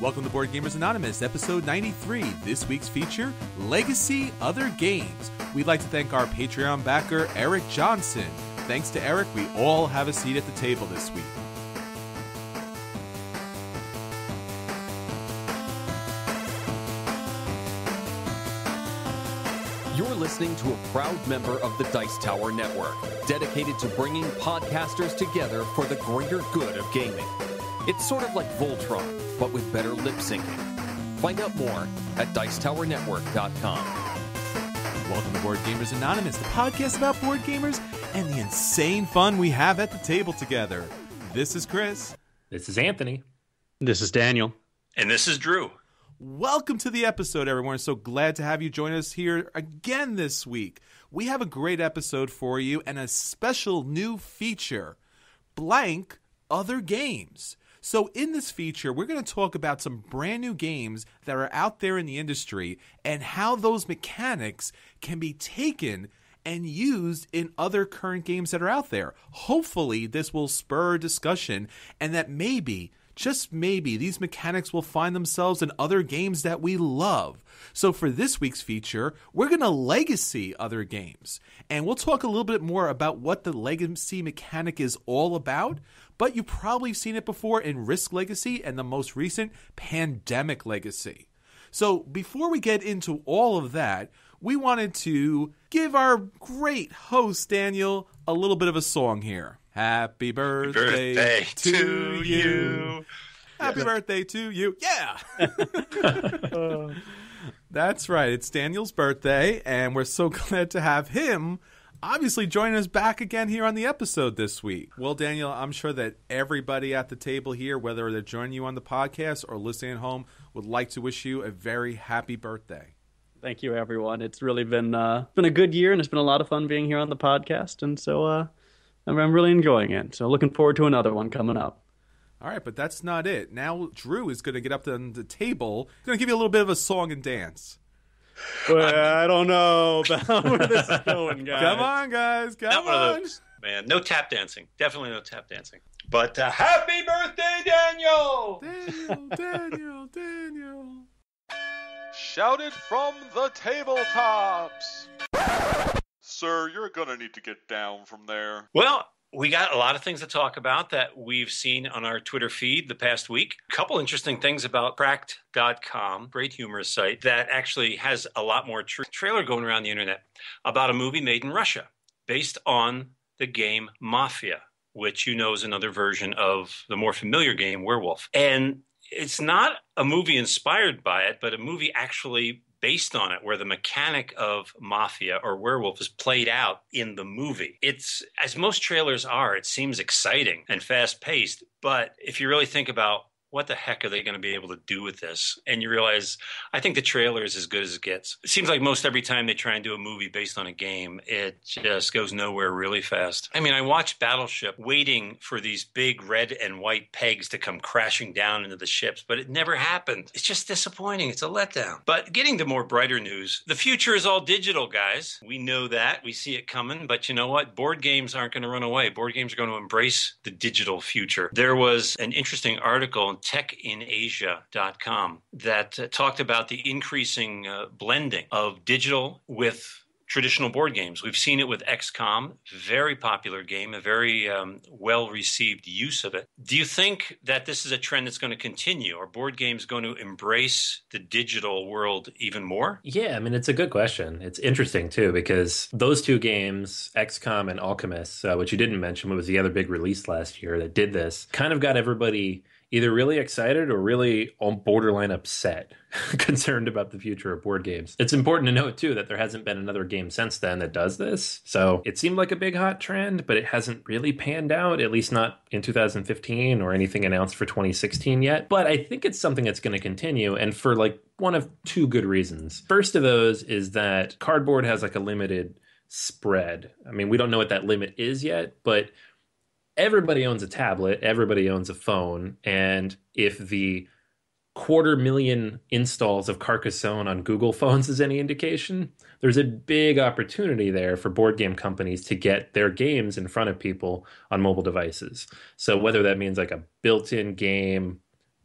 Welcome to Board Gamers Anonymous, episode 93. This week's feature, Legacy Other Games. We'd like to thank our Patreon backer, Eric Johnson. Thanks to Eric, we all have a seat at the table this week. You're listening to a proud member of the Dice Tower Network, dedicated to bringing podcasters together for the greater good of gaming. It's sort of like Voltron, but with better lip syncing. Find out more at Dicetowernetwork.com. Welcome to Board Gamers Anonymous, the podcast about board gamers and the insane fun we have at the table together. This is Chris. This is Anthony. This is Daniel. And this is Drew. Welcome to the episode, everyone. So glad to have you join us here again this week. We have a great episode for you and a special new feature, Blank Other Games. So in this feature, we're going to talk about some brand new games that are out there in the industry and how those mechanics can be taken and used in other current games that are out there. Hopefully, this will spur discussion and that maybe, just maybe, these mechanics will find themselves in other games that we love. So for this week's feature, we're going to legacy other games. And we'll talk a little bit more about what the legacy mechanic is all about. But you've probably seen it before in Risk Legacy and the most recent Pandemic Legacy. So before we get into all of that, we wanted to give our great host, Daniel, a little bit of a song here. Happy birthday to you. Happy birthday to you. Yeah. That's right. It's Daniel's birthday, and we're so glad to have him obviously joining us back again here on the episode this week. Well, Daniel, I'm sure that everybody at the table here, whether they're joining you on the podcast or listening at home, would like to wish you a very happy birthday. Thank you, everyone. It's really been a good year, and it's been a lot of fun being here on the podcast, and so I'm really enjoying it. So looking forward to another one coming up. All right, but that's not it. Now Drew is going to get up on the table. He's going to give you a little bit of a song and dance. Well, I don't know about where this is going, guys. Come on, guys. Come Not on. one of those, man. No tap dancing. Definitely no tap dancing. But happy birthday, Daniel! Daniel. Shouted from the tabletops. Sir, you're gonna need to get down from there. Well, we got a lot of things to talk about that we've seen on our Twitter feed the past week. A couple interesting things about Cracked.com, great humorous site, that actually has a lot more trailer going around the internet about a movie made in Russia based on the game Mafia, which you know is another version of the more familiar game Werewolf. And it's not a movie inspired by it, but a movie actually based on it, where the mechanic of Mafia or Werewolf is played out in the movie. It's, as most trailers are, it seems exciting and fast-paced, but if you really think about what the heck are they going to be able to do with this? And you realize, I think the trailer is as good as it gets. It seems like most every time they try and do a movie based on a game, it just goes nowhere really fast. I mean, I watched Battleship waiting for these big red and white pegs to come crashing down into the ships, but it never happened. It's just disappointing. It's a letdown. But getting to more brighter news, the future is all digital, guys. We know that. We see it coming. But you know what? Board games aren't going to run away. Board games are going to embrace the digital future. There was an interesting article in techinasia.com that talked about the increasing blending of digital with traditional board games. We've seen it with XCOM, very popular game, a very well-received use of it. Do you think that this is a trend that's going to continue? Are board games going to embrace the digital world even more? Yeah, I mean, it's a good question. It's interesting, too, because those two games, XCOM and Alchemist, which you didn't mention, was the other big release last year that did this, kind of got everybody either really excited or really on borderline upset, concerned about the future of board games. It's important to note, too, that there hasn't been another game since then that does this. So it seemed like a big hot trend, but it hasn't really panned out, at least not in 2015 or anything announced for 2016 yet. But I think it's something that's going to continue, and for like one of two good reasons. First of those is that cardboard has like a limited spread. I mean, we don't know what that limit is yet, but everybody owns a tablet, everybody owns a phone, and if the 250,000 installs of Carcassonne on Google phones is any indication, there's a big opportunity there for board game companies to get their games in front of people on mobile devices. So whether that means like a built-in game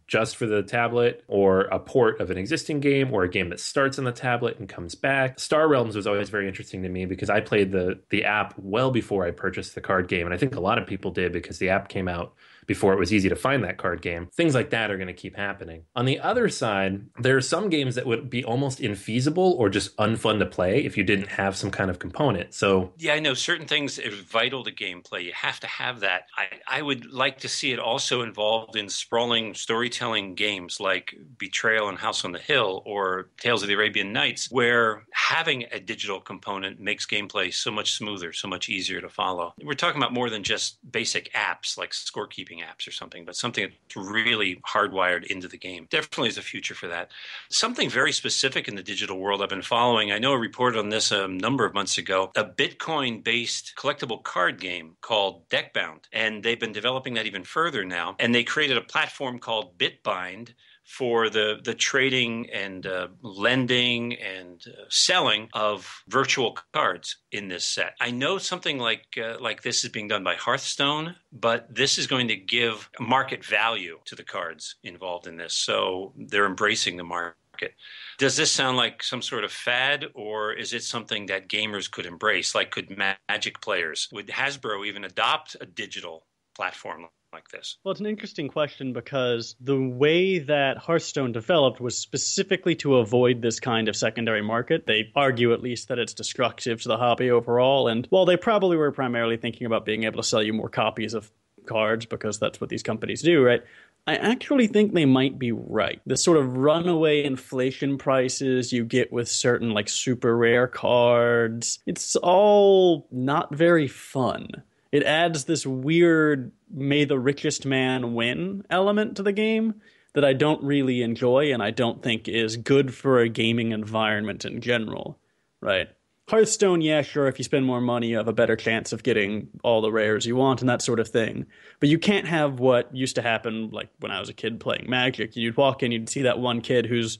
just for the tablet, or a port of an existing game, or a game that starts on the tablet and comes back. Star Realms was always very interesting to me because I played the app well before I purchased the card game, and I think a lot of people did because the app came out before it was easy to find that card game. Things like that are going to keep happening. On the other side, there are some games that would be almost infeasible or just unfun to play if you didn't have some kind of component. So yeah, I know certain things are vital to gameplay. You have to have that. I would like to see it also involved in sprawling storytelling games like Betrayal and House on the Hill or Tales of the Arabian Nights, where having a digital component makes gameplay so much smoother, so much easier to follow. We're talking about more than just basic apps like scorekeeping apps or something, but something that's really hardwired into the game. Definitely is a future for that. Something very specific in the digital world I've been following. I know I reported on this a number of months ago, a Bitcoin-based collectible card game called Deckbound. And they've been developing that even further now. And they created a platform called Bitbind for the trading and lending and selling of virtual cards in this set. I know something like this is being done by Hearthstone, but this is going to give market value to the cards involved in this. So they're embracing the market. Does this sound like some sort of fad, or is it something that gamers could embrace? Like, could Magic players, would Hasbro even adopt a digital platform like this? Well, it's an interesting question because the way that Hearthstone developed was specifically to avoid this kind of secondary market. They argue at least that it's destructive to the hobby overall. And while they probably were primarily thinking about being able to sell you more copies of cards because that's what these companies do, right? I actually think they might be right. The sort of runaway inflation prices you get with certain like super rare cards, it's all not very fun. It adds this weird may the richest man win element to the game that I don't really enjoy and I don't think is good for a gaming environment in general, right? Hearthstone, yeah, sure, if you spend more money, you have a better chance of getting all the rares you want and that sort of thing. But you can't have what used to happen, like when I was a kid playing Magic. You'd walk in, you'd see that one kid who's,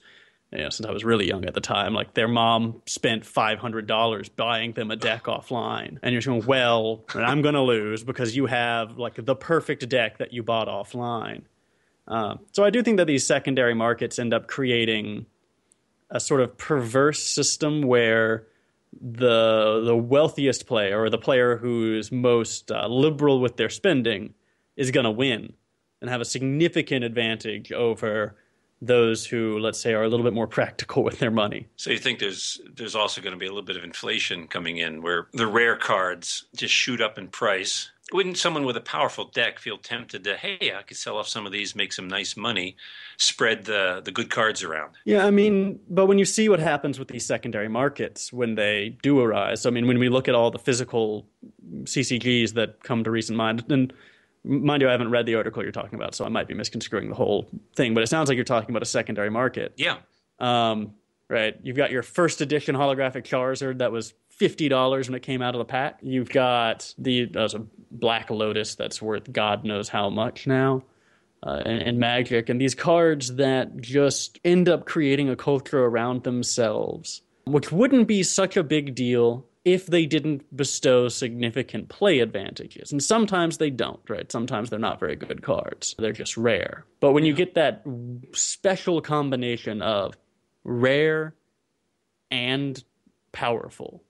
since I was really young at the time, like their mom spent $500 buying them a deck offline. And you're going, well, I'm going to lose because you have like the perfect deck that you bought offline. So I do think that these secondary markets end up creating a sort of perverse system where the wealthiest player or the player who's most liberal with their spending is going to win and have a significant advantage over those who, let's say, are a little bit more practical with their money. So you think there's also going to be a little bit of inflation coming in where the rare cards just shoot up in price? Wouldn't someone with a powerful deck feel tempted to, hey, I could sell off some of these, make some nice money, spread the good cards around? Yeah, I mean, but when you see what happens with these secondary markets when they do arise, I mean, when we look at all the physical CCGs that come to recent mind, and mind you, I haven't read the article you're talking about, so I might be misconstruing the whole thing, but it sounds like you're talking about a secondary market. Yeah. Right. You've got your first edition holographic Charizard that was $50 when it came out of the pack. You've got there's a Black Lotus that's worth God knows how much now in Magic. And these cards that just end up creating a culture around themselves, which wouldn't be such a big deal if they didn't bestow significant play advantages. And sometimes they don't, right? Sometimes they're not very good cards. They're just rare. But when you get that special combination of rare and powerful,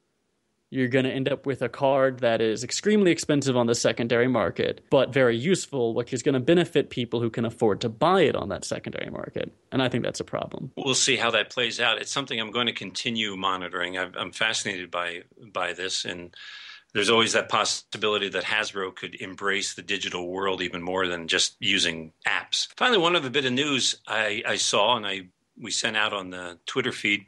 you're going to end up with a card that is extremely expensive on the secondary market, but very useful, which is going to benefit people who can afford to buy it on that secondary market. And I think that's a problem. We'll see how that plays out. It's something I'm going to continue monitoring. I'm fascinated by this, and there's always that possibility that Hasbro could embrace the digital world even more than just using apps. Finally, one other bit of news I saw, and we sent out on the Twitter feed,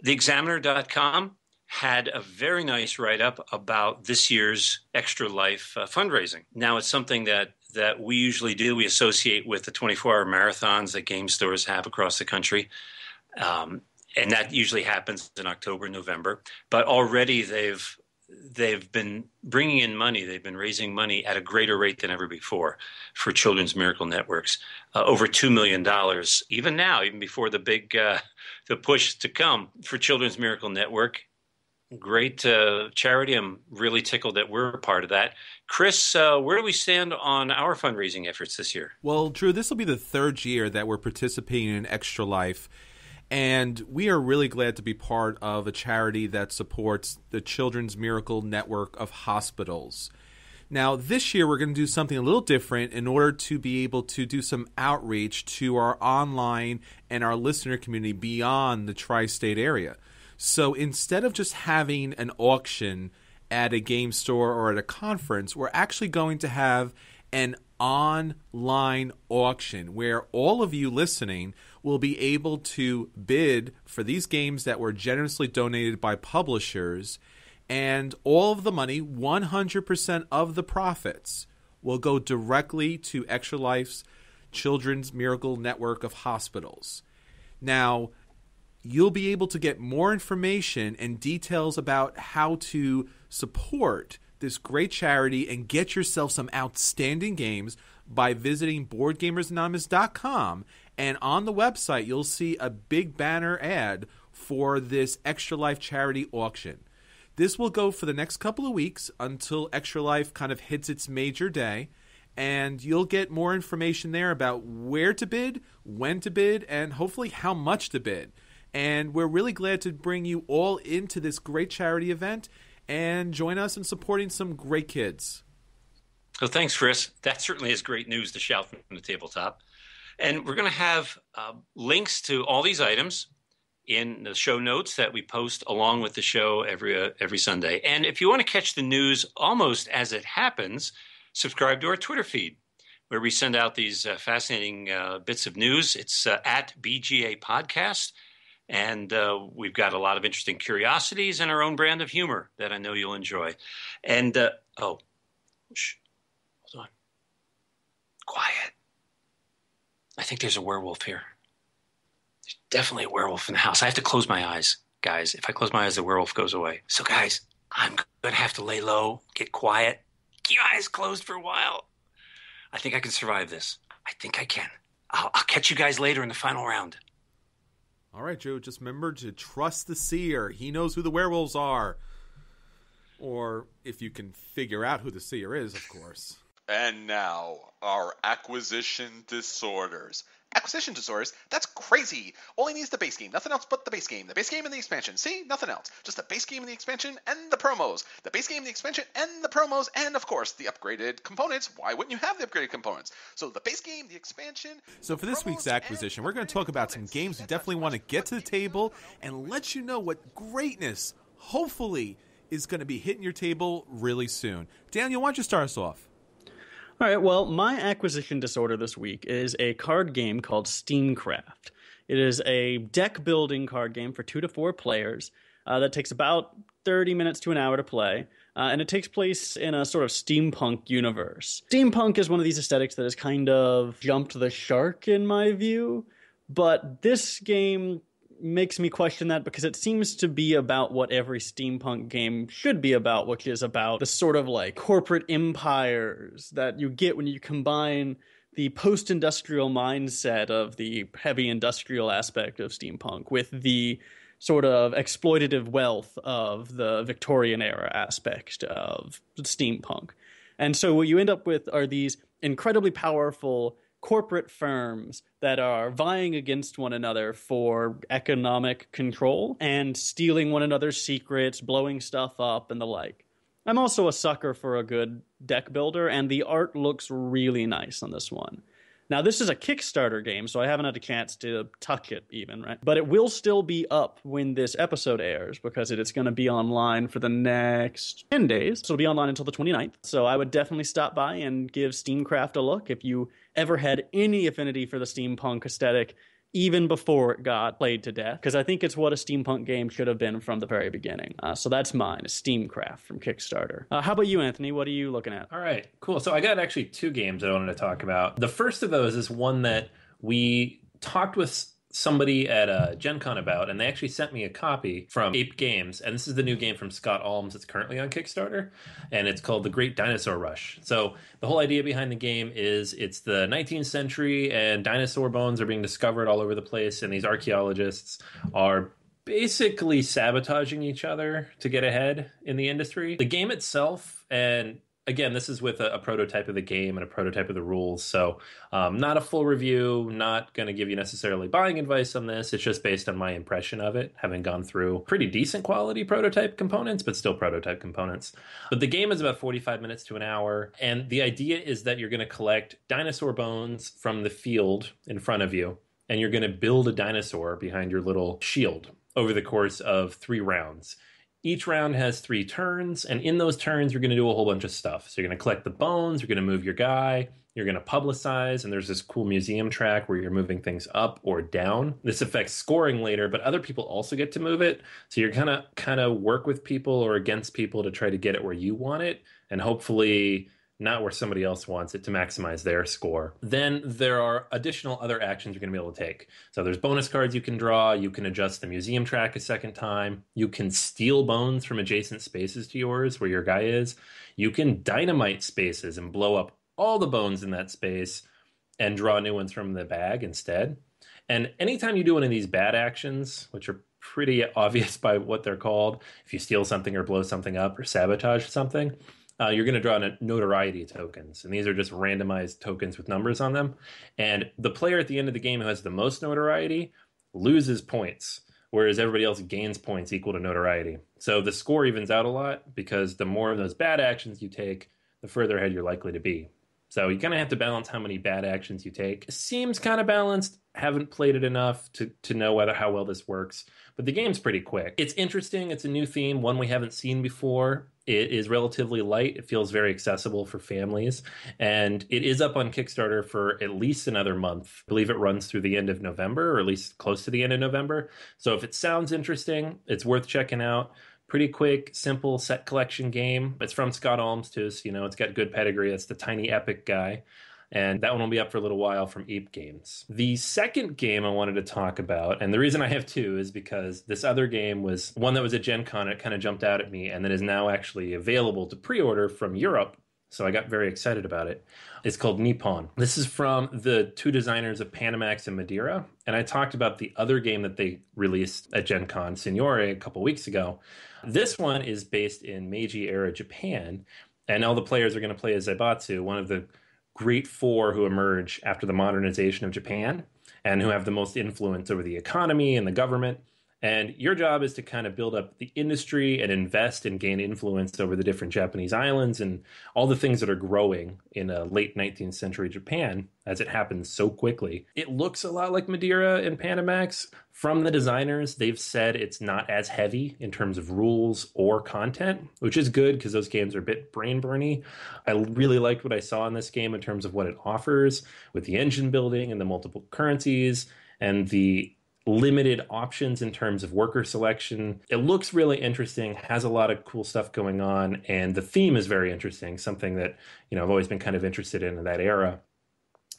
theexaminer.com had a very nice write-up about this year's Extra Life fundraising. Now, it's something that we usually do. We associate with the 24-hour marathons that game stores have across the country. And that usually happens in October, November. But already they've been bringing in money. They've been raising money at a greater rate than ever before for Children's Miracle Networks. Over $2 million, even now, even before the big the push to come for Children's Miracle Network. Great charity. I'm really tickled that we're a part of that. Chris, where do we stand on our fundraising efforts this year? Well, Drew, this will be the third year that we're participating in Extra Life, and we are really glad to be part of a charity that supports the Children's Miracle Network of Hospitals. Now, this year we're going to do something a little different in order to be able to do some outreach to our online and our listener community beyond the tri-state area. So instead of just having an auction at a game store or at a conference, we're actually going to have an online auction where all of you listening will be able to bid for these games that were generously donated by publishers, and all of the money, 100% of the profits, will go directly to Extra Life's Children's Miracle Network of Hospitals. Now, you'll be able to get more information and details about how to support this great charity and get yourself some outstanding games by visiting BoardGamersAnonymous.com. And on the website, you'll see a big banner ad for this Extra Life charity auction. This will go for the next couple of weeks until Extra Life kind of hits its major day. And you'll get more information there about where to bid, when to bid, and hopefully how much to bid. And we're really glad to bring you all into this great charity event and join us in supporting some great kids. So thanks, Chris. That certainly is great news to shout from the tabletop. And we're going to have links to all these items in the show notes that we post along with the show every Sunday. And if you want to catch the news almost as it happens, subscribe to our Twitter feed, where we send out these fascinating bits of news. It's at BGA Podcast. And we've got a lot of interesting curiosities and our own brand of humor that I know you'll enjoy. And, hold on. Quiet. I think there's a werewolf here. There's definitely a werewolf in the house. I have to close my eyes, guys. If I close my eyes, the werewolf goes away. So, guys, I'm going to have to lay low, get quiet, keep your eyes closed for a while. I think I can survive this. I think I can. I'll catch you guys later in the final round. All right, Joe, just remember to trust the seer. He knows who the werewolves are. Or if you can figure out who the seer is, of course. And now, our acquisition disorders. Acquisition disorders? That's crazy! All he needs is the base game, nothing else but the base game. The base game and the expansion. See? Nothing else. Just the base game and the expansion and the promos. The base game, the expansion, and the promos, and of course, the upgraded components. Why wouldn't you have the upgraded components? So the base game, the expansion... So for this week's acquisition, we're going to talk about some games you definitely want to get to the table and let you know what greatness, hopefully, is going to be hitting your table really soon. Daniel, why don't you start us off? All right, well, my acquisition disorder this week is a card game called Steamcraft. It is a deck-building card game for 2 to 4 players that takes about 30 minutes to an hour to play, and it takes place in a sort of steampunk universe. Steampunk is one of these aesthetics that has kind of jumped the shark, in my view, but this game makes me question that because it seems to be about what every steampunk game should be about, which is about the sort of like corporate empires that you get when you combine the post-industrial mindset of the heavy industrial aspect of steampunk with the sort of exploitative wealth of the Victorian era aspect of steampunk. And so what you end up with are these incredibly powerful corporate firms that are vying against one another for economic control and stealing one another's secrets, blowing stuff up, and the like. I'm also a sucker for a good deck builder, and the art looks really nice on this one. Now, this is a Kickstarter game, so I haven't had a chance to touch it even, right? But it will still be up when this episode airs because it's going to be online for the next 10 days. So it'll be online until the 29th. So I would definitely stop by and give Steamcraft a look if you ever had any affinity for the steampunk aesthetic, even before it got played to death, because I think it's what a steampunk game should have been from the very beginning. So that's mine, Steamcraft from Kickstarter. How about you, Anthony? What are you looking at? All right, cool. So I got actually 2 games I wanted to talk about. The first of those is one that we talked with somebody at Gen Con about, and they actually sent me a copy from Ape Games, and this is the new game from Scott Alms. It's currently on Kickstarter, and it's called The Great Dinosaur Rush. So the whole idea behind the game is it's the 19th century, and dinosaur bones are being discovered all over the place, and these archaeologists are basically sabotaging each other to get ahead in the industry. The game itself, and again, this is with a prototype of the game and a prototype of the rules, so not a full review, not going to give you necessarily buying advice on this. It's just based on my impression of it, having gone through pretty decent quality prototype components, but still prototype components. But the game is about 45 minutes to an hour, and the idea is that you're going to collect dinosaur bones from the field in front of you, and you're going to build a dinosaur behind your little shield over the course of 3 rounds. Each round has 3 turns, and in those turns, you're going to do a whole bunch of stuff. So you're going to collect the bones, you're going to move your guy, you're going to publicize, and there's this cool museum track where you're moving things up or down. This affects scoring later, but other people also get to move it. So you're kind of work with people or against people to try to get it where you want it, and hopefully not where somebody else wants it, to maximize their score. Then there are additional other actions you're going to be able to take. So there's bonus cards you can draw. You can adjust the museum track a second time. You can steal bones from adjacent spaces to yours where your guy is. You can dynamite spaces and blow up all the bones in that space and draw new ones from the bag instead. And anytime you do one of these bad actions, which are pretty obvious by what they're called, if you steal something or blow something up or sabotage something, you're going to draw notoriety tokens. And these are just randomized tokens with numbers on them. And the player at the end of the game who has the most notoriety loses points, whereas everybody else gains points equal to notoriety. So the score evens out a lot because the more of those bad actions you take, the further ahead you're likely to be. So you kind of have to balance how many bad actions you take. It seems kind of balanced. Haven't played it enough to know how well this works. But the game's pretty quick. It's interesting. It's a new theme, one we haven't seen before. It is relatively light. It feels very accessible for families. And it is up on Kickstarter for at least another month. I believe it runs through the end of November, or at least close to the end of November. So if it sounds interesting, it's worth checking out. Pretty quick, simple set collection game. It's from Scott Alms, too, so it's got good pedigree. It's the Tiny Epic guy. And that one will be up for a little while from Ape Games. The second game I wanted to talk about, and the reason I have 2 is because this other game was one that was at Gen Con. It kind of jumped out at me, and then is now actually available to pre-order from Europe. So I got very excited about it. It's called Nippon. This is from the 2 designers of Panamax and Madeira. And I talked about the other game that they released at Gen Con, Signore, a couple weeks ago. This one is based in Meiji-era Japan. And all the players are going to play as Zaibatsu, one of the great 4 who emerge after the modernization of Japan and who have the most influence over the economy and the government. And your job is to kind of build up the industry and invest and gain influence over the different Japanese islands and all the things that are growing in a late 19th century Japan as it happens so quickly. It looks a lot like Madeira and Panamax. From the designers, they've said it's not as heavy in terms of rules or content, which is good because those games are a bit brain-burny. I really liked what I saw in this game in terms of what it offers with the engine building and the multiple currencies and the limited options in terms of worker selection. It looks really interesting, has a lot of cool stuff going on, and the theme is very interesting, something that I've always been kind of interested in that era.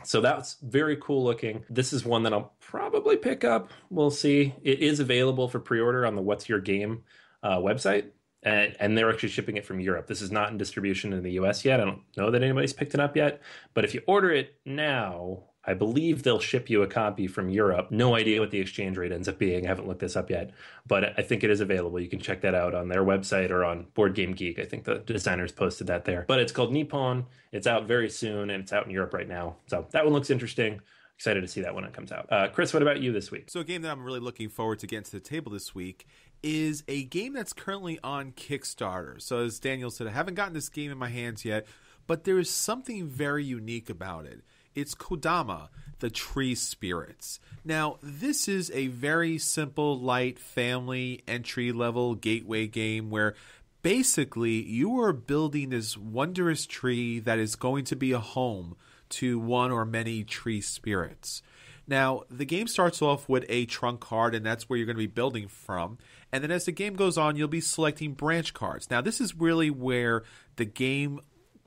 So that's very cool looking. This is one that I'll probably pick up. We'll see. It is available for pre-order on the What's Your Game website, and they're actually shipping it from Europe. This is not in distribution in the US yet. I don't know that anybody's picked it up yet, but if you order it now, I believe they'll ship you a copy from Europe. No idea what the exchange rate ends up being. I haven't looked this up yet, but I think it is available. You can check that out on their website or on Board Game Geek. I think the designers posted that there. But it's called Nippon. It's out very soon, and it's out in Europe right now. So that one looks interesting. Excited to see that when it comes out. Chris, what about you this week? So a game that I'm really looking forward to getting to the table this week is a game that's currently on Kickstarter. So as Daniel said, I haven't gotten this game in my hands yet, but there is something very unique about it. It's Kodama, the Tree Spirits. Now, this is a very simple, light, family, entry-level gateway game where basically you are building this wondrous tree that is going to be a home to one or many tree spirits. Now, the game starts off with a trunk card, and that's where you're going to be building from. And then as the game goes on, you'll be selecting branch cards. Now, this is really where the game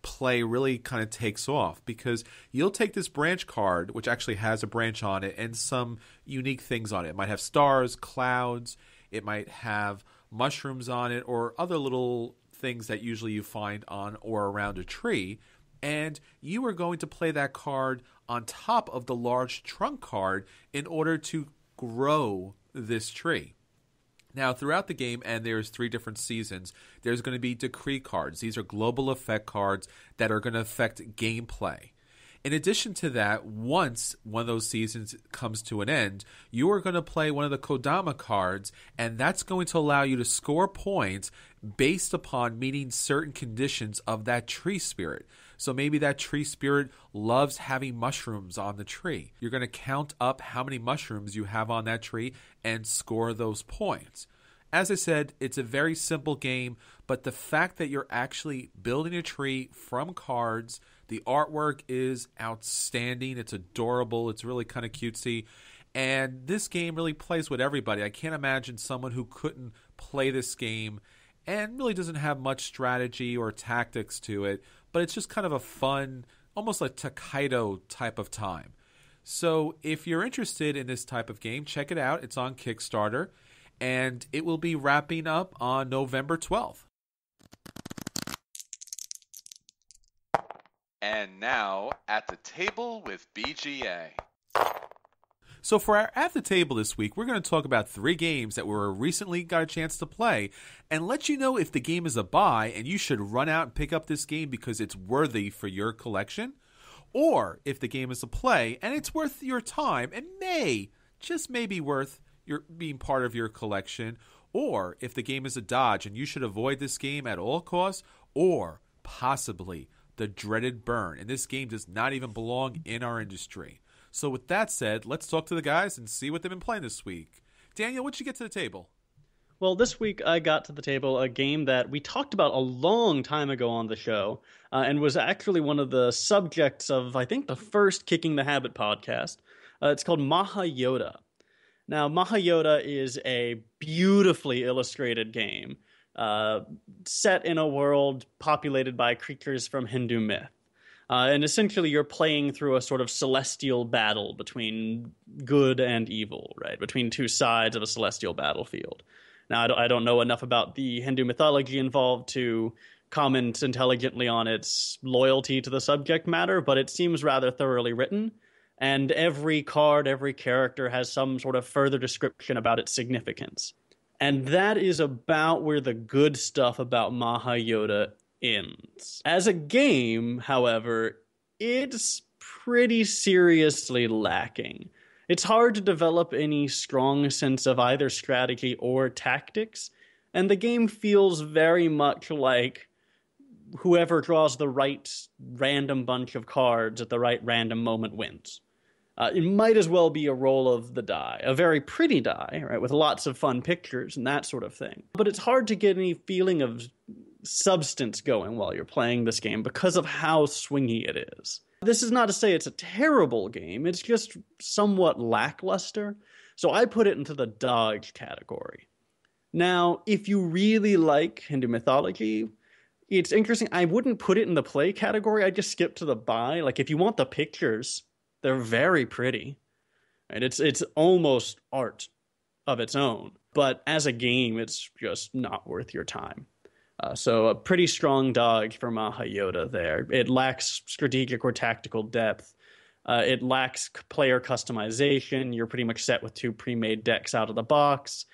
play really kind of takes off, because you'll take this branch card, which actually has a branch on it and some unique things on it. It might have stars, clouds, it might have mushrooms on it, or other little things that usually you find on or around a tree. And you are going to play that card on top of the large trunk card in order to grow this tree. Now, throughout the game, and there's 3 different seasons, there's going to be decree cards. These are global effect cards that are going to affect gameplay. In addition to that, once one of those seasons comes to an end, you are going to play one of the Kodama cards, and that's going to allow you to score points based upon meeting certain conditions of that tree spirit. So maybe that tree spirit loves having mushrooms on the tree. You're going to count up how many mushrooms you have on that tree and score those points. As I said, it's a very simple game, but the fact that you're actually building a tree from cards, the artwork is outstanding. It's adorable. It's really kind of cutesy. And this game really plays with everybody. I can't imagine someone who couldn't play this game and really doesn't have much strategy or tactics to it, but it's just kind of a fun, almost like Takedo type of time. So if you're interested in this type of game, check it out. It's on Kickstarter, and it will be wrapping up on November 12th. And now, at the table with BGA. So for our At the Table this week, we're going to talk about 3 games that we recently got a chance to play and let you know if the game is a buy and you should run out and pick up this game because it's worthy for your collection, or if the game is a play and it's worth your time and just may be worth your being part of your collection, or if the game is a dodge and you should avoid this game at all costs, or possibly the dreaded burn, and this game does not even belong in our industry. So with that said, let's talk to the guys and see what they've been playing this week. Daniel, what'd you get to the table? Well, this week I got to the table a game that we talked about a long time ago on the show, and was actually one of the subjects of, I think, the first Kicking the Habit podcast. It's called Mahayota. Now, Mahayota is a beautifully illustrated game set in a world populated by creatures from Hindu myth. And essentially, you're playing through a sort of celestial battle between good and evil, right? Between 2 sides of a celestial battlefield. Now, I don't know enough about the Hindu mythology involved to comment intelligently on its loyalty to the subject matter, but it seems rather thoroughly written. And every card, every character has some sort of further description about its significance. And that is about where the good stuff about Mahayota ends. As a game, however, it's pretty seriously lacking. It's hard to develop any strong sense of either strategy or tactics, and the game feels very much like whoever draws the right random bunch of cards at the right random moment wins. It might as well be a roll of the die, a very pretty die, right, with lots of fun pictures and that sort of thing. But it's hard to get any feeling of substance going while you're playing this game because of how swingy it is. This is not to say it's a terrible game, it's just somewhat lackluster, so I put it into the dodge category. Now, if you really like Hindu mythology, it's interesting. I wouldn't put it in the play category, I'd just skip to the buy. Like, if you want the pictures, they're very pretty, and it's almost art of its own. But as a game, it's just not worth your time. So a pretty strong dodge for Mahayota there. It lacks strategic or tactical depth. It lacks player customization. You're pretty much set with 2 pre-made decks out of the box.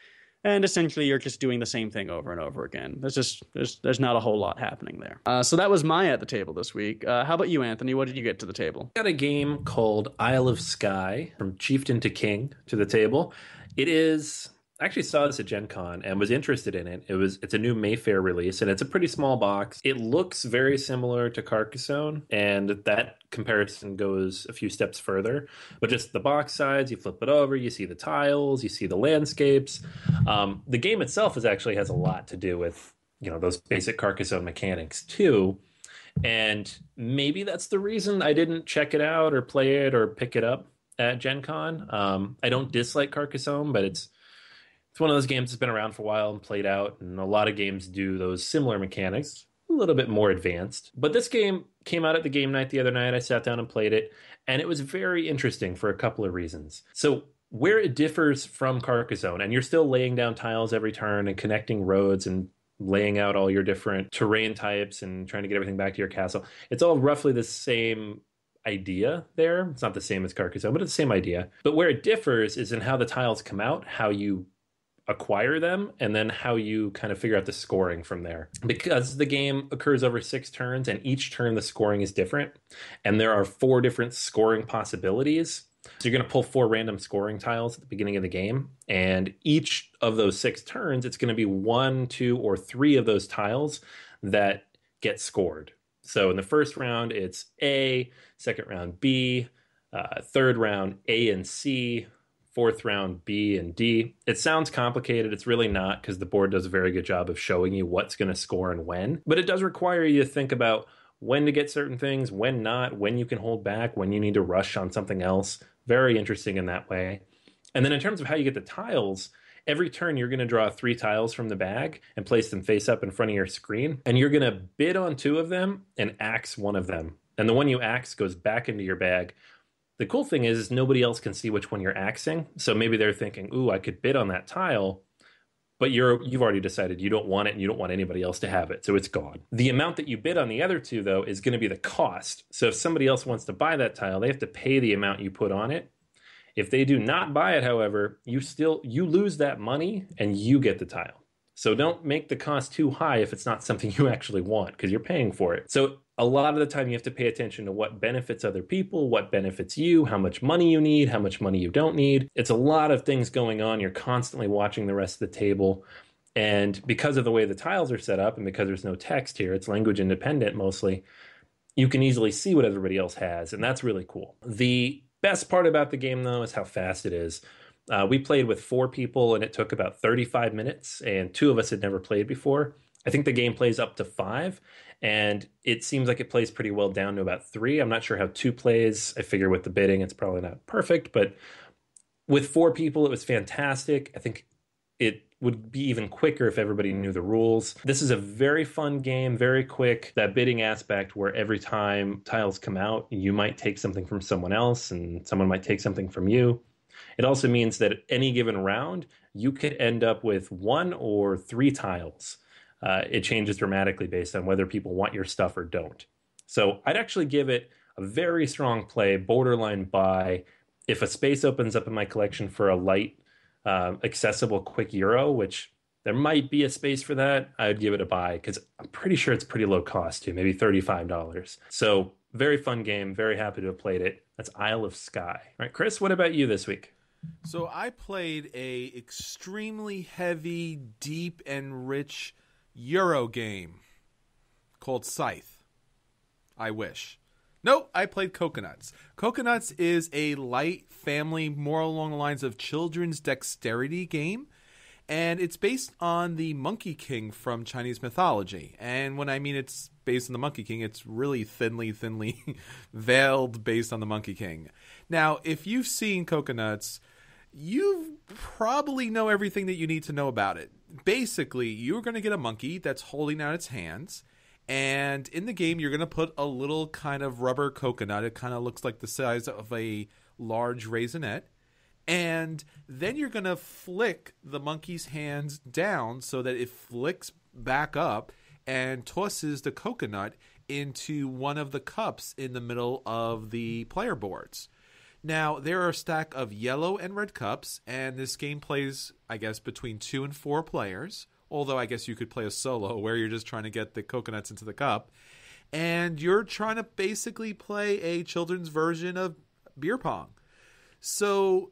And essentially, you're just doing the same thing over and over again. There's not a whole lot happening there. So that was my At the Table this week. How about you, Anthony? What did you get to the table? Got a game called Isle of Skye, from Chieftain to King, to the table. It is... I actually saw this at Gen Con and was interested in it. It's a new Mayfair release, and it's a pretty small box. It looks very similar to Carcassonne, and that comparison goes a few steps further. But just the box size, you flip it over, you see the tiles, you see the landscapes. The game itself actually has a lot to do with, those basic Carcassonne mechanics too. And maybe that's the reason I didn't check it out or play it or pick it up at Gen Con. I don't dislike Carcassonne, but it's one of those games that's been around for a while and played out, and a lot of games do those similar mechanics, a little bit more advanced. But this game came out at the game night the other night. I sat down and played it, and it was very interesting for a couple of reasons. So where it differs from Carcassonne, and you're still laying down tiles every turn and connecting roads and laying out all your different terrain types and trying to get everything back to your castle, it's all roughly the same idea there. It's not the same as Carcassonne, but it's the same idea. But where it differs is in how the tiles come out, how you acquire them, and then how you kind of figure out the scoring from there. Because the game occurs over 6 turns, and each turn the scoring is different, and there are 4 different scoring possibilities. So you're going to pull 4 random scoring tiles at the beginning of the game, and each of those 6 turns, it's going to be 1, 2, or 3 of those tiles that get scored. So in the first round, it's A, second round B, third round A and C, fourth round B and D. It sounds complicated. It's really not, because the board does a very good job of showing you what's going to score and when. But it does require you to think about when to get certain things, when not, when you can hold back, when you need to rush on something else. Very interesting in that way. And then in terms of how you get the tiles, every turn you're going to draw 3 tiles from the bag and place them face up in front of your screen. And you're going to bid on 2 of them and axe one of them. And the one you axe goes back into your bag. The cool thing is nobody else can see which one you're axing. So maybe they're thinking, ooh, I could bid on that tile, but you've already decided you don't want it and you don't want anybody else to have it. So it's gone. The amount that you bid on the other 2, though, is going to be the cost. So if somebody else wants to buy that tile, they have to pay the amount you put on it. If they do not buy it, however, you lose that money and you get the tile. So don't make the cost too high if it's not something you actually want, because you're paying for it. So a lot of the time you have to pay attention to what benefits other people, what benefits you, how much money you need, how much money you don't need. It's a lot of things going on. You're constantly watching the rest of the table. And because of the way the tiles are set up and because there's no text here, it's language independent mostly, you can easily see what everybody else has. And that's really cool. The best part about the game, though, is how fast it is. We played with 4 people, and it took about 35 minutes, and 2 of us had never played before. I think the game plays up to 5, and it seems like it plays pretty well down to about 3. I'm not sure how 2 plays. I figure with the bidding, it's probably not perfect, but with 4 people, it was fantastic. I think it would be even quicker if everybody knew the rules. This is a very fun game, very quick. That bidding aspect where every time tiles come out, you might take something from someone else, and someone might take something from you. It also means that at any given round, you could end up with 1 or 3 tiles. It changes dramatically based on whether people want your stuff or don't. So I'd actually give it a very strong play, borderline buy. If a space opens up in my collection for a light, accessible quick Euro, which there might be a space for that, I'd give it a buy, because I'm pretty sure it's pretty low cost too, maybe $35. So very fun game. Very happy to have played it. That's Isle of Skye. All right, Chris, what about you this week? So I played a extremely heavy, deep, and rich Euro game called Scythe. I wish. No, I played Coconuts. Coconuts is a light family, more along the lines of children's dexterity game. And it's based on the Monkey King from Chinese mythology. And when I mean it's based on the Monkey King, it's really thinly veiled based on the Monkey King. Now, if you've seen Coconuts, you probably know everything that you need to know about it. Basically, you're going to get a monkey that's holding out its hands. And in the game, you're going to put a little kind of rubber coconut. It kind of looks like the size of a large raisinette. And then you're going to flick the monkey's hands down so that it flicks back up and tosses the coconut into one of the cups in the middle of the player boards. Now, there are a stack of yellow and red cups, and this game plays, I guess, between 2 and 4 players, although I guess you could play a solo where you're just trying to get the coconuts into the cup. And you're trying to basically play a children's version of beer pong. So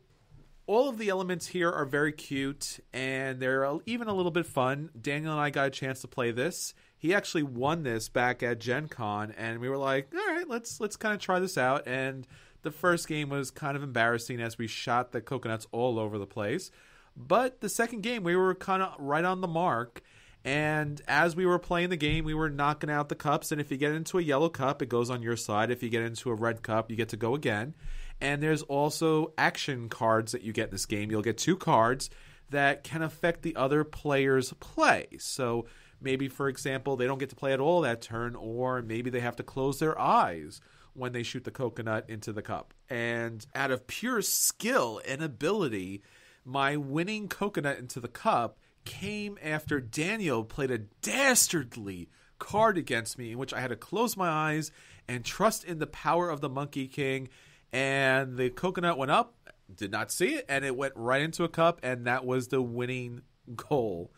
all of the elements here are very cute, and they're even a little bit fun. Daniel and I got a chance to play this. He actually won this back at Gen Con, and we were like, all right, let's kind of try this out. And the first game was kind of embarrassing as we shot the coconuts all over the place. But the second game, we were kind of right on the mark. And as we were playing the game, we were knocking out the cups. And if you get into a yellow cup, it goes on your side. If you get into a red cup, you get to go again. And there's also action cards that you get in this game. You'll get 2 cards that can affect the other player's play. So maybe, for example, they don't get to play at all that turn, or maybe they have to close their eyes when they shoot the coconut into the cup. And out of pure skill and ability, my winning coconut into the cup came after Daniel played a dastardly card against me in which I had to close my eyes and trust in the power of the Monkey King. And the coconut went up, Did not see it, and it went right into a cup, and that was the winning goal.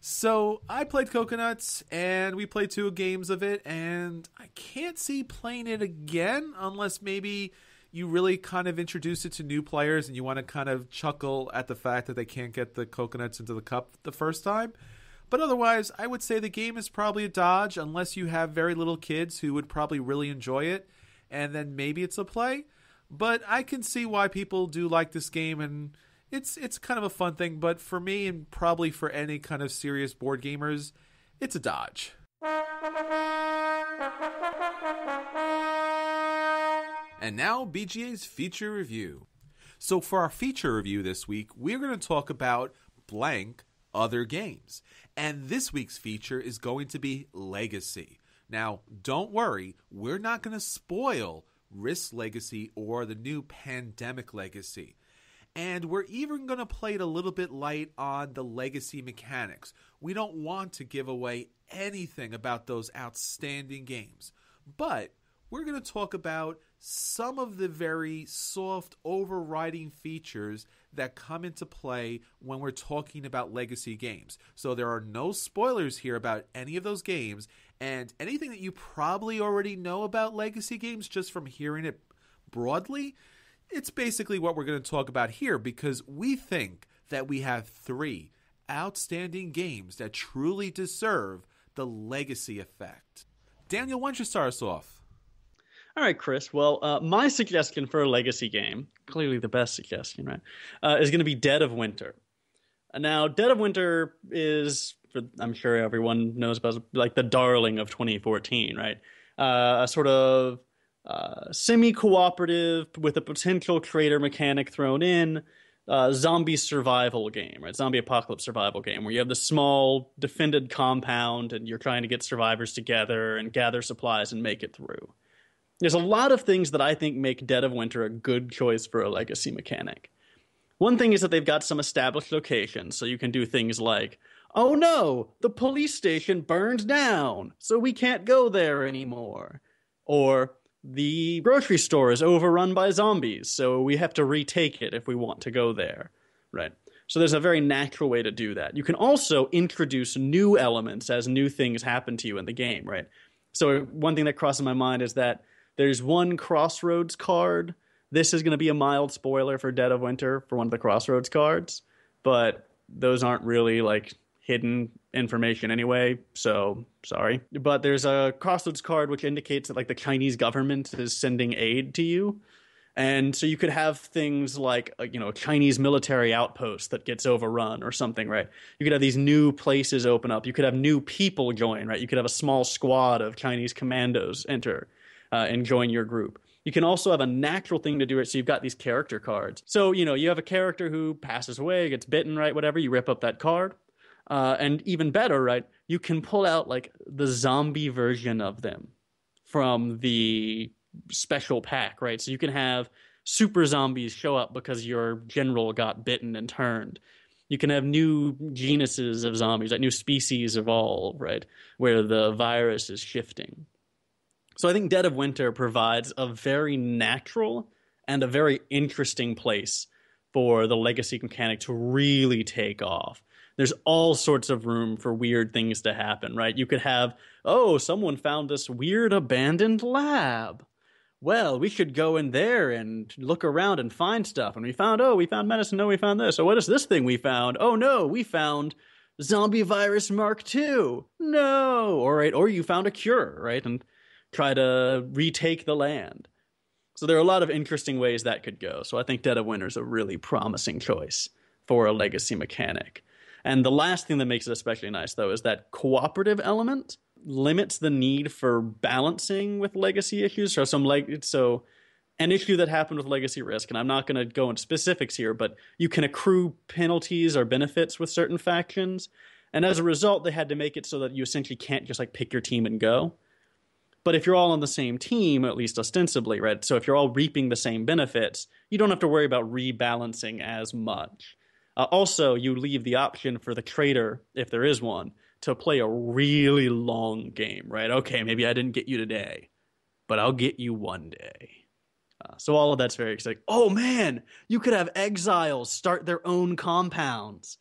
So I played Coconuts, and we played 2 games of it, and I can't see playing it again unless maybe you really kind of introduce it to new players and you want to kind of chuckle at the fact that they can't get the coconuts into the cup the first time. But otherwise, I would say the game is probably a dodge unless you have very little kids who would probably really enjoy it, and then maybe it's a play. But I can see why people do like this game, and it's kind of a fun thing. But for me, and probably for any kind of serious board gamers, it's a dodge. And now, BGA's feature review. So for our feature review this week, we're going to talk about blank other games. And this week's feature is going to be Legacy. Now, don't worry, we're not going to spoil Risk Legacy or the new Pandemic Legacy. And we're even going to play it a little bit light on the Legacy mechanics. We don't want to give away anything about those outstanding games. But we're going to talk about some of the very soft overriding features that come into play when we're talking about Legacy games. So there are no spoilers here about any of those games, and anything that you probably already know about Legacy games just from hearing it broadly, it's basically what we're going to talk about here, because we think that we have 3 outstanding games that truly deserve the Legacy effect. Daniel, why don't you start us off? All right, Chris. Well, my suggestion for a Legacy game, clearly the best suggestion, right, is going to be Dead of Winter. Now, Dead of Winter is, I'm sure everyone knows about, like the darling of 2014, right? A sort of semi-cooperative with a potential traitor mechanic thrown in, zombie survival game, right? Zombie apocalypse survival game where you have this small defended compound and you're trying to get survivors together and gather supplies and make it through. There's a lot of things that I think make Dead of Winter a good choice for a Legacy mechanic. One thing is that they've got some established locations, so you can do things like, oh no, the police station burned down, so we can't go there anymore. Or, the grocery store is overrun by zombies, so we have to retake it if we want to go there, right? So there's a very natural way to do that. You can also introduce new elements as new things happen to you in the game, right? So one thing that crosses my mind is that there's one Crossroads card. This is going to be a mild spoiler for Dead of Winter for one of the Crossroads cards, but those aren't really like hidden information anyway, so sorry. But there's a Crossroads card which indicates that like the Chinese government is sending aid to you. And so you could have things like, a Chinese military outpost that gets overrun or something, right? You could have these new places open up. You could have new people join, right? You could have a small squad of Chinese commandos enter and join your group. You can also have a natural thing to do it. So you've got these character cards. So, you have a character who passes away, gets bitten, right? Whatever, you rip up that card. And even better, right? You can pull out like the zombie version of them from the special pack, right? So you can have super zombies show up because your general got bitten and turned. You can have new genuses of zombies, like new species evolve, right? Where the virus is shifting. So I think Dead of Winter provides a very natural and a very interesting place for the Legacy mechanic to really take off. There's all sorts of room for weird things to happen, right? You could have, someone found this weird abandoned lab. Well, we should go in there and look around and find stuff. And we found medicine. No, we found this. So what is this thing we found? Oh, no, we found zombie virus Mark II. No. All right. Or you found a cure, right? And try to retake the land. So there are a lot of interesting ways that could go. So I think Dead of Winter is a really promising choice for a Legacy mechanic. And the last thing that makes it especially nice, though, is that cooperative element limits the need for balancing with Legacy issues. So an issue that happened with Legacy Risk, and I'm not going to go into specifics here, but you can accrue penalties or benefits with certain factions. And as a result, they had to make it so that you essentially can't just like pick your team and go. But if you're all on the same team, at least ostensibly, right? So if you're all reaping the same benefits, you don't have to worry about rebalancing as much. Also, you leave the option for the traitor, if there is one, to play a really long game, right? Okay, maybe I didn't get you today, but I'll get you one day. So all of that's very exciting. Oh man, you could have exiles start their own compounds.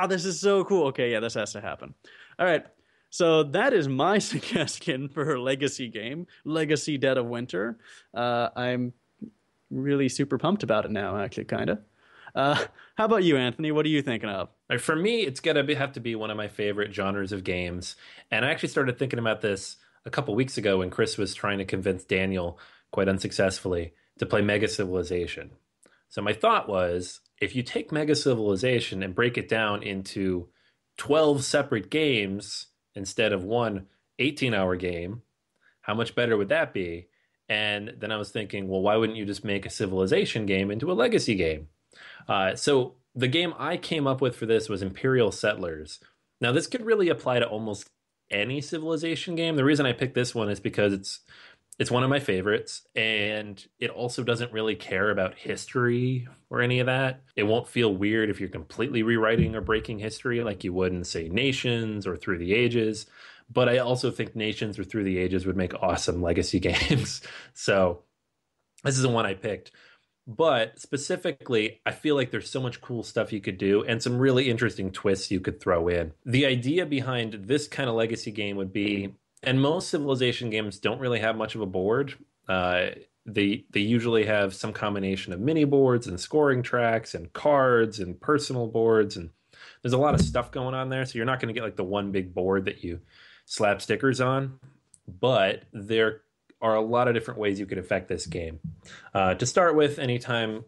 This is so cool. Okay, yeah, this has to happen. All right. So that is my suggestion for her legacy game, Legacy Dead of Winter. I'm really super pumped about it now, actually, kind of. How about you, Anthony? What are you thinking of? For me, it's going to have to be one of my favorite genres of games. And I actually started thinking about this a couple weeks ago when Chris was trying to convince Daniel, quite unsuccessfully, to play Mega Civilization. So my thought was, if you take Mega Civilization and break it down into 12 separate games instead of one 18-hour game, how much better would that be? And then I was thinking, well, why wouldn't you just make a Civilization game into a Legacy game? So the game I came up with for this was Imperial Settlers. Now, this could really apply to almost any Civilization game. The reason I picked this one is because it's one of my favorites, and it also doesn't really care about history or any of that. It won't feel weird if you're completely rewriting or breaking history like you would in, say, Nations or Through the Ages. But I also think Nations or Through the Ages would make awesome legacy games. So this is the one I picked. But specifically, I feel like there's so much cool stuff you could do and some really interesting twists you could throw in. The idea behind this kind of legacy game would be, and most Civilization games don't really have much of a board. They usually have some combination of mini boards and scoring tracks and cards and personal boards, and there's a lot of stuff going on there. So you're not going to get like the one big board that you slap stickers on, but there are a lot of different ways you could affect this game. To start with, anytime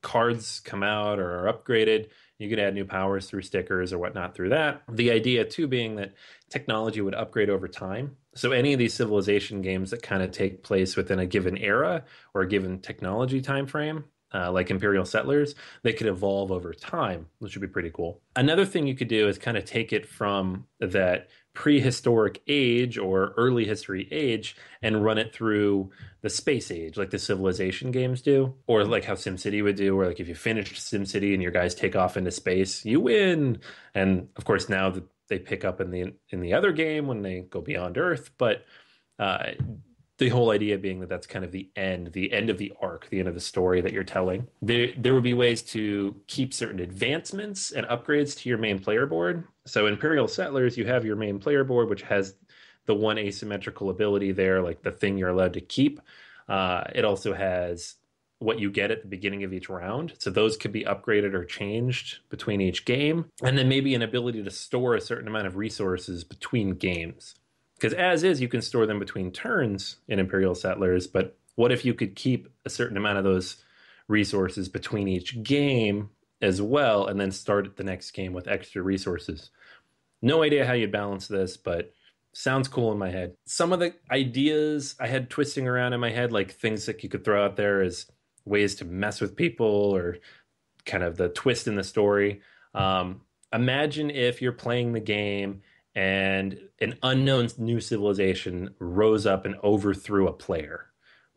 cards come out or are upgraded, you could add new powers through stickers or whatnot through that. The idea, too, being that technology would upgrade over time. So any of these Civilization games that kind of take place within a given era or a given technology time frame, like Imperial Settlers, they could evolve over time, which would be pretty cool. Another thing you could do is kind of take it from that prehistoric age or early history age and run it through the space age, like the Civilization games do, or like how SimCity would do, where like if you finished SimCity and your guys take off into space, you win. And of course, now that they pick up in the other game when they go beyond Earth, but the whole idea being that that's kind of the end of the arc, the end of the story that you're telling. There would be ways to keep certain advancements and upgrades to your main player board. So in Imperial Settlers, you have your main player board, which has the one asymmetrical ability there, like the thing you're allowed to keep. It also has what you get at the beginning of each round. So those could be upgraded or changed between each game. And then maybe an ability to store a certain amount of resources between games. Because as is, you can store them between turns in Imperial Settlers, but what if you could keep a certain amount of those resources between each game as well, and then start the next game with extra resources? No idea how you'd balance this, but sounds cool in my head. Some of the ideas I had twisting around in my head, like things that you could throw out there as ways to mess with people or kind of the twist in the story. Imagine if you're playing the game and an unknown new civilization rose up and overthrew a player.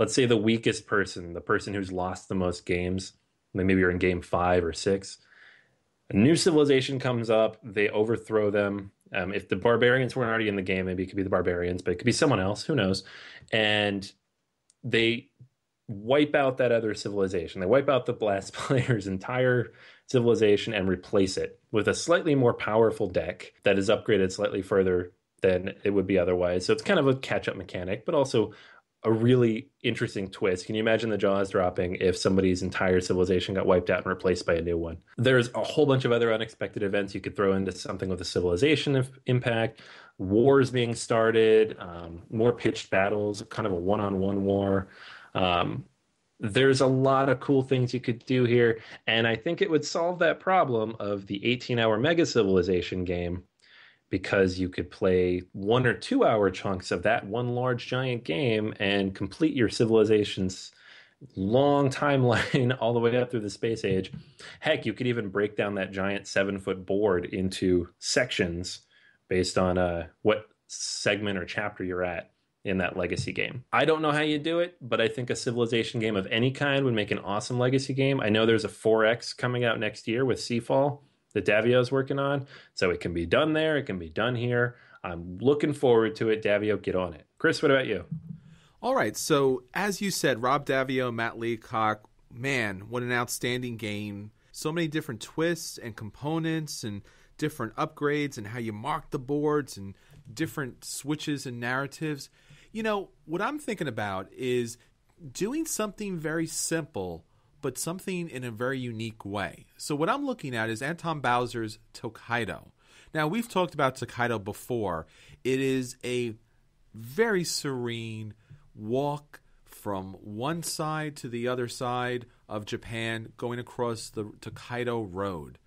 Let's say the weakest person, the person who's lost the most games, maybe you're in game 5 or 6. A new civilization comes up, they overthrow them. If the barbarians weren't already in the game, maybe it could be the barbarians, but it could be someone else, who knows? And they wipe out that other civilization. They wipe out the last player's entire civilization and replace it with a slightly more powerful deck that is upgraded slightly further than it would be otherwise. So it's kind of a catch-up mechanic, but also a really interesting twist. Can you imagine the jaws dropping if somebody's entire civilization got wiped out and replaced by a new one? There's a whole bunch of other unexpected events you could throw into something with a civilization impact, wars being started, more pitched battles, kind of a one-on-one war. There's a lot of cool things you could do here, and I think it would solve that problem of the 18-hour Mega Civilization game, because you could play 1 or 2 hour chunks of that one large giant game and complete your civilization's long timeline all the way up through the space age. Heck, you could even break down that giant 7-foot board into sections based on what segment or chapter you're at in that legacy game. I don't know how you do it, but I think a Civilization game of any kind would make an awesome legacy game. I know there's a 4X coming out next year with Seafall that Davio is working on, so it can be done there, it can be done here. I'm looking forward to it. Davio, get on it. Chris, what about you? All right, so as you said, Rob Daviau, Matt Leacock, man, what an outstanding game. So many different twists and components and different upgrades and how you mark the boards and different switches and narratives. You know, what I'm thinking about is doing something very simple, but something in a very unique way. So what I'm looking at is Anton Bowser's Tokaido. Now, we've talked about Tokaido before. It is a very serene walk from one side to the other side of Japan, going across the Tokaido Road.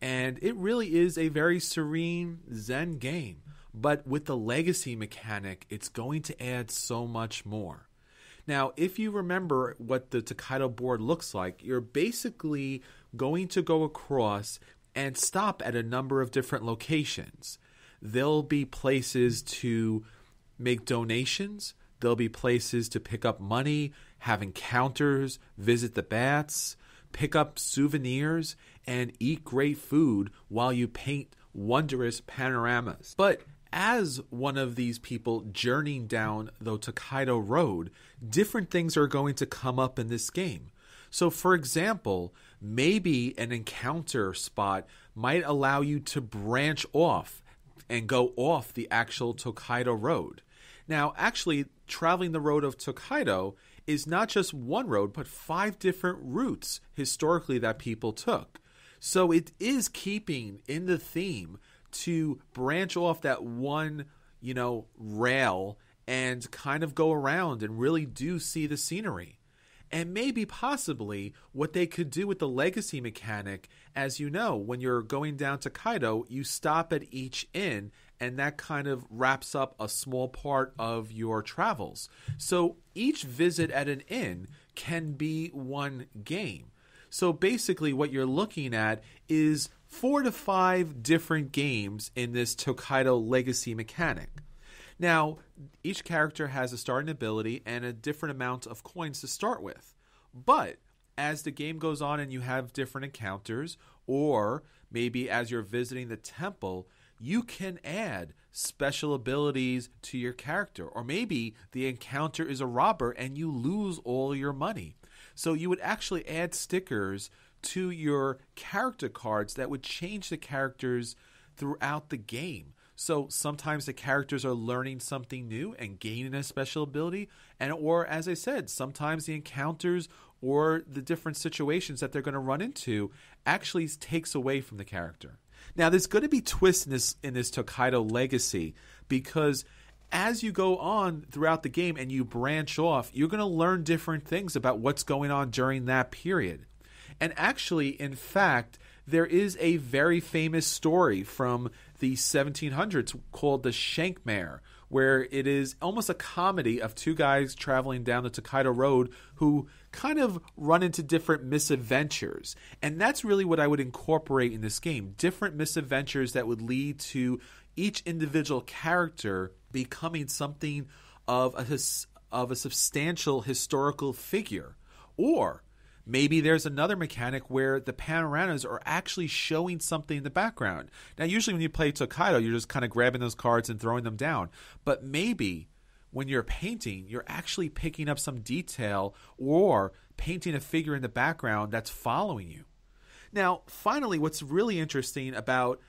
And it really is a very serene Zen game. But with the legacy mechanic, it's going to add so much more. Now, if you remember what the Tokaido board looks like, you're basically going to go across and stop at a number of different locations. There'll be places to make donations. There'll be places to pick up money, have encounters, visit the baths, pick up souvenirs, and eat great food while you paint wondrous panoramas. But as one of these people journeying down the Tokaido Road, different things are going to come up in this game. So, for example, maybe an encounter spot might allow you to branch off and go off the actual Tokaido Road. Now, actually, traveling the road of Tokaido is not just one road, but 5 different routes historically that people took. So it is keeping in the theme to branch off that one, rail and kind of go around and really do see the scenery. And maybe possibly what they could do with the legacy mechanic, as you know, when you're going down to Kaido, you stop at each inn, and that kind of wraps up a small part of your travels. So each visit at an inn can be one game. So basically what you're looking at is 4 to 5 different games in this Tokaido legacy mechanic. Now, each character has a starting ability and a different amount of coins to start with. But as the game goes on and you have different encounters, or maybe as you're visiting the temple, you can add special abilities to your character. Or maybe the encounter is a robber and you lose all your money. So you would actually add stickers to your character cards that would change the characters throughout the game. So sometimes the characters are learning something new and gaining a special ability, or as I said, sometimes the encounters or the different situations that they're going to run into actually takes away from the character. Now, there's going to be twists in this Tokaido legacy, because as you go on throughout the game and you branch off, you're going to learn different things about what's going on during that period. And actually, in fact, there is a very famous story from the 1700s called the Shankmare, where it is almost a comedy of 2 guys traveling down the Tokaido Road who kind of run into different misadventures. And that's really what I would incorporate in this game, different misadventures that would lead to each individual character becoming something of a substantial historical figure. Or maybe there's another mechanic where the panoramas are actually showing something in the background. Now, usually when you play Tokaido, you're just kind of grabbing those cards and throwing them down. But maybe when you're painting, you're actually picking up some detail or painting a figure in the background that's following you. Now, finally, what's really interesting about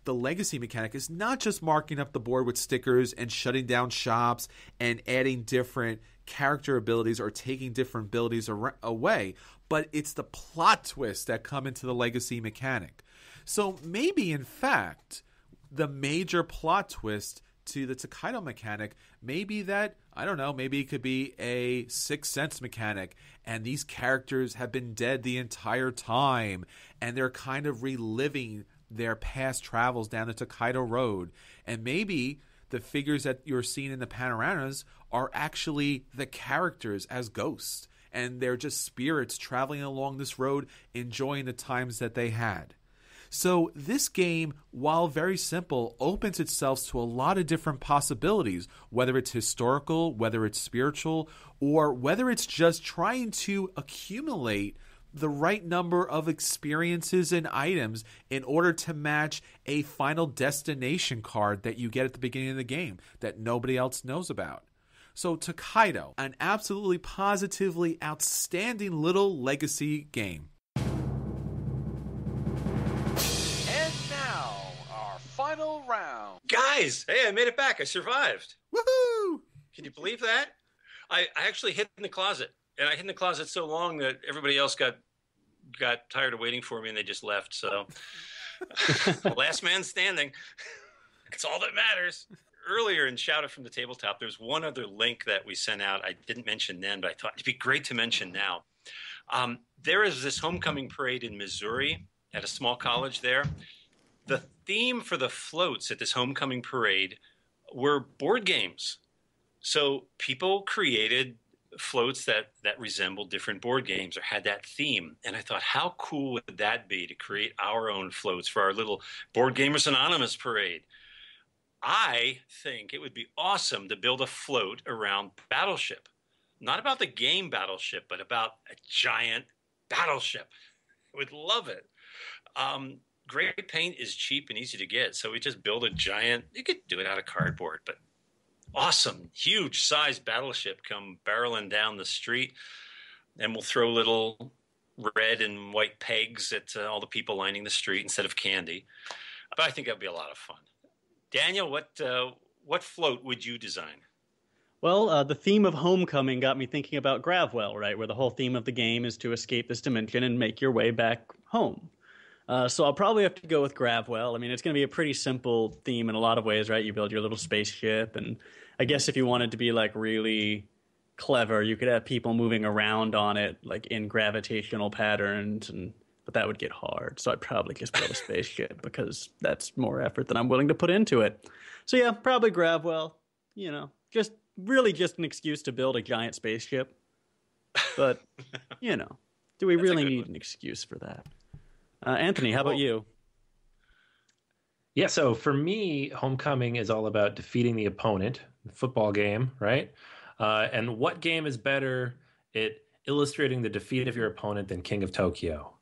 the legacy mechanic is not just marking up the board with stickers and shutting down shops and adding different character abilities or taking different abilities away, but it's the plot twists that come into the legacy mechanic. So maybe, in fact, the major plot twist to the Tokaido mechanic may be that, I don't know, maybe it could be a Sixth Sense mechanic, and these characters have been dead the entire time, and they're kind of reliving their past travels down the Tokaido Road. And maybe the figures that you're seeing in the panoramas are actually the characters as ghosts, and they're just spirits traveling along this road, enjoying the times that they had. So this game, while very simple, opens itself to a lot of different possibilities, whether it's historical, whether it's spiritual, or whether it's just trying to accumulate the right number of experiences and items in order to match a final destination card that you get at the beginning of the game that nobody else knows about. So Tokaido, an absolutely positively outstanding little legacy game. And now, our final round. Guys, hey, I made it back. I survived. Woohoo! Can you believe that? I actually hid in the closet. And I hid in the closet so long that everybody else got tired of waiting for me and they just left. So last man standing. It's all that matters. Earlier in Shout It from the Tabletop, there's one other link that we sent out. I didn't mention then, but I thought it'd be great to mention now. There is this homecoming parade in Missouri at a small college there. The theme for the floats at this homecoming parade were board games. So people created floats that resembled different board games or had that theme. And I thought, how cool would that be to create our own floats for our little Board Gamers Anonymous parade? I think it would be awesome to build a float around Battleship. Not about the game Battleship, but about a giant battleship. I would love it. Great paint is cheap and easy to get, so we just build a giant, you could do it out of cardboard, but awesome, huge size battleship come barreling down the street, and we'll throw little red and white pegs at all the people lining the street instead of candy. But I think that'd be a lot of fun. Daniel, what float would you design? Well, the theme of Homecoming got me thinking about Gravwell, right, where the whole theme of the game is to escape this dimension and make your way back home. So I'll probably have to go with Gravwell. I mean, it's going to be a pretty simple theme in a lot of ways, right? You build your little spaceship, and I guess if you wanted to be, like, really clever, you could have people moving around on it, like, in gravitational patterns, but that would get hard. So I'd probably just build a spaceship because that's more effort than I'm willing to put into it. So yeah, probably Gravwell. You know, just an excuse to build a giant spaceship. But, you know, do we really need an excuse for that? Anthony, how about you? Yeah, so for me, Homecoming is all about defeating the opponent, the football game, right? And what game is better at illustrating the defeat of your opponent than King of Tokyo?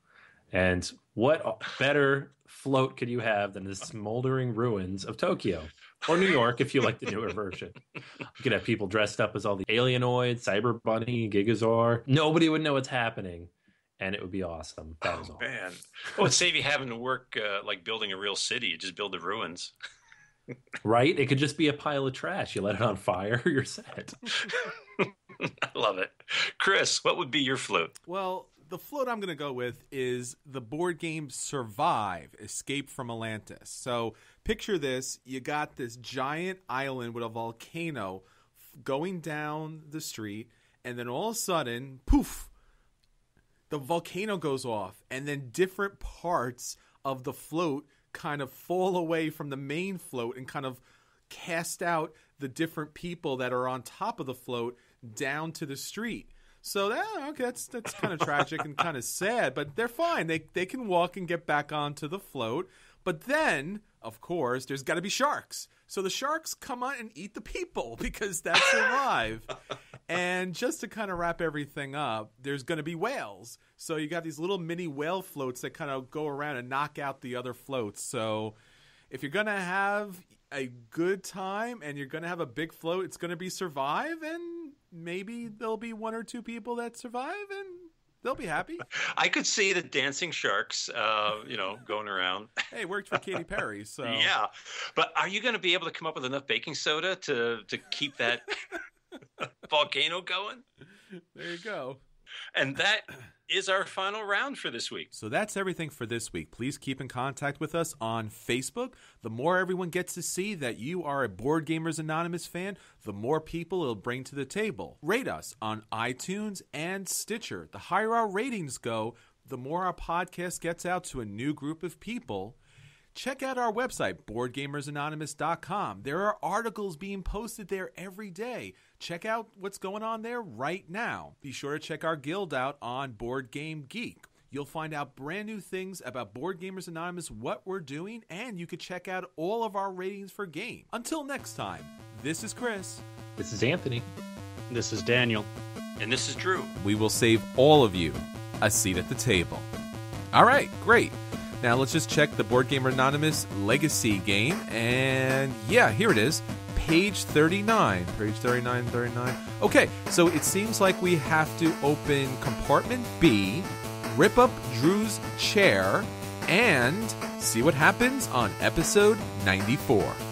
And what better float could you have than the smoldering ruins of Tokyo? Or New York, if you like the newer version. You could have people dressed up as all the Alienoids, Cyber Bunny, Gigazor. Nobody would know what's happening, and it would be awesome. That was all. Man. Well, it'd save you having to work like building a real city. You just build the ruins. Right? It could just be a pile of trash. You let it on fire, you're set. I love it. Chris, what would be your float? Well, the float I'm going to go with is the board game Survive, Escape from Atlantis. So picture this. You got this giant island with a volcano going down the street, and then all of a sudden, poof, the volcano goes off, and then different parts of the float kind of fall away from the main float and kind of cast out the different people that are on top of the float down to the street. So that's kind of tragic and kind of sad, but they're fine. They can walk and get back onto the float. But then, of course, there's got to be sharks. So the sharks come on and eat the people because that's Survive. And just to kind of wrap everything up, there's going to be whales. So you got these little mini whale floats that kind of go around and knock out the other floats. So if you're going to have a good time and you're going to have a big float, it's going to be Survive, and maybe there'll be one or two people that survive and they'll be happy. I could see the dancing sharks, going around. Hey, it worked for Katy Perry, so. Yeah. But are you going to be able to come up with enough baking soda to keep that volcano going? There you go. And that is our final round for this week. So that's everything for this week. Please keep in contact with us on Facebook. The more everyone gets to see that you are a Board Gamers Anonymous fan, the more people it'll bring to the table. Rate us on iTunes and Stitcher. The higher our ratings go, the more our podcast gets out to a new group of people. Check out our website, BoardGamersAnonymous.com. There are articles being posted there every day. Check out what's going on there right now. Be sure to check our guild out on Board Game Geek. You'll find out brand new things about Board Gamers Anonymous, what we're doing, and you can check out all of our ratings for game. Until next time, this is Chris. This is Anthony. This is Daniel. And this is Drew. We will save all of you a seat at the table. All right, great. Now let's just check the Board Gamer Anonymous Legacy game. And yeah, here it is. page 39. Page 39. Okay, so it seems like we have to open compartment B, rip up Drew's chair, and see what happens on episode 94.